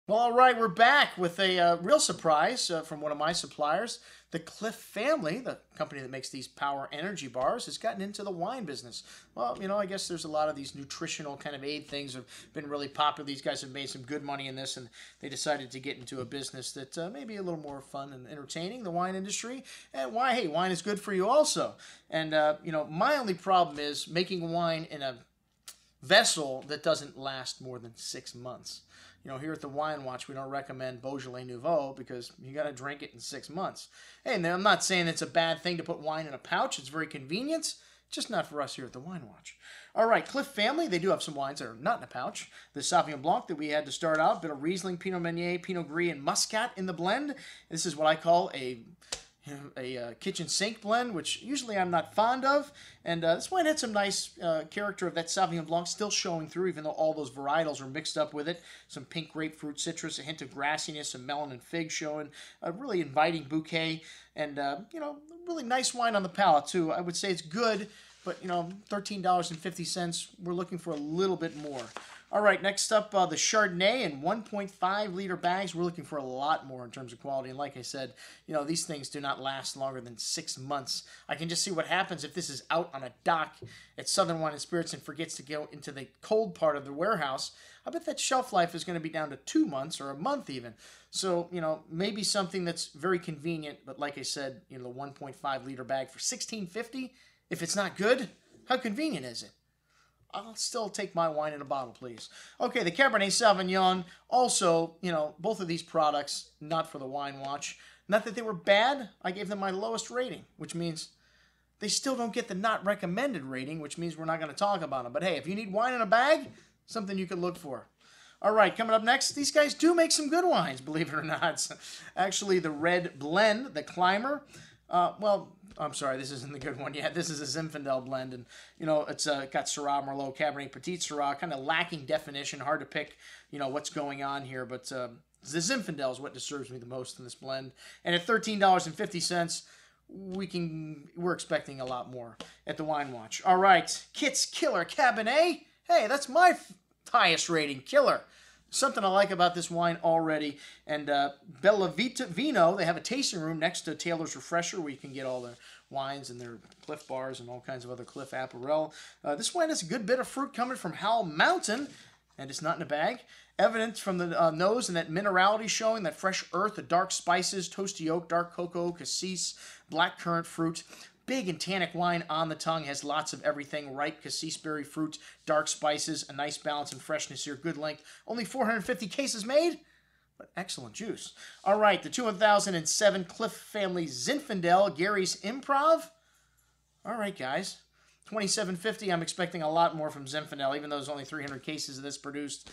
Well, all right, we're back with a real surprise from one of my suppliers. The Cliff family, the company that makes these power energy bars, has gotten into the wine business. Well, I guess there's a lot of these nutritional kind of aid things have been really popular. These guys have made some good money in this, and they decided to get into a business that may be a little more fun and entertaining, the wine industry. And why? Hey, wine is good for you also. And, my only problem is making wine in a vessel that doesn't last more than 6 months. Here at the Wine Watch, we don't recommend Beaujolais Nouveau because you got to drink it in 6 months. Hey, and I'm not saying it's a bad thing to put wine in a pouch. It's very convenient, just not for us here at the Wine Watch. All right, Cliff family, they do have some wines that are not in a pouch. The Sauvignon Blanc that we had to start out, bit of Riesling, Pinot Meunier, Pinot Gris, and Muscat in the blend. This is what I call a kitchen sink blend, which usually I'm not fond of. And this wine had some nice character of that Sauvignon Blanc still showing through, even though all those varietals are mixed up with it. Some pink grapefruit citrus, a hint of grassiness, some melon and fig showing. A really inviting bouquet. And, really nice wine on the palate, too. I would say it's good, but, $13.50. We're looking for a little bit more. All right, next up, the Chardonnay in 1.5 liter bags. We're looking for a lot more in terms of quality. And like I said, these things do not last longer than 6 months. I can just see what happens if this is out on a dock at Southern Wine and Spirits and forgets to go into the cold part of the warehouse. I bet that shelf life is going to be down to 2 months or a month even. So, maybe something that's very convenient. But like I said, the 1.5 liter bag for $16.50. If it's not good, how convenient is it? I'll still take my wine in a bottle, please. Okay, the Cabernet Sauvignon, also, both of these products, not for the Wine Watch. Not that they were bad, I gave them my lowest rating, which means they still don't get the not recommended rating, which means we're not going to talk about them. But hey, if you need wine in a bag, something you could look for. All right, coming up next, these guys do make some good wines, believe it or not. Actually, the red blend, the Climber, I'm sorry, this isn't the good one yet. This is a Zinfandel blend, and, it's got Syrah, Merlot, Cabernet, Petit Syrah, kind of lacking definition, hard to pick, what's going on here, but the Zinfandel is what disturbs me the most in this blend. And at $13.50, we're expecting a lot more at the Wine Watch. All right, Kit's Killer Cabernet. Hey, that's my highest rating, Killer. Something I like about this wine already. And Bella Vita Vino, they have a tasting room next to Taylor's Refresher where you can get all their wines and their Cliff bars and all kinds of other Cliff apparel. This wine has a good bit of fruit coming from Howell Mountain, and it's not in a bag. Evident from the nose and that minerality showing, that fresh earth, the dark spices, toasty oak, dark cocoa, cassis, black currant fruit. Big and tannic wine on the tongue, has lots of everything, ripe cassis berry fruit, dark spices, a nice balance and freshness here, good length. Only 450 cases made, but excellent juice. All right, the 2007 Cliff family Zinfandel, Gary's Improv. All right, guys. $27.50. I'm expecting a lot more from Zinfandel, even though there's only 300 cases of this produced.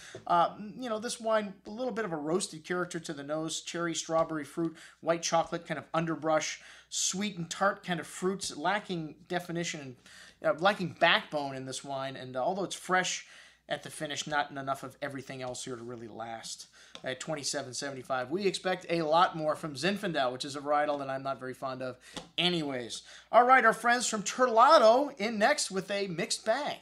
This wine, a little bit of a roasted character to the nose, cherry, strawberry fruit, white chocolate, kind of underbrush, sweet and tart kind of fruits, lacking definition and lacking backbone in this wine. And although it's fresh at the finish, not enough of everything else here to really last. At $27.75, we expect a lot more from Zinfandel, which is a varietal that I'm not very fond of anyways. All right, our friends from Terlato in next with a mixed bag.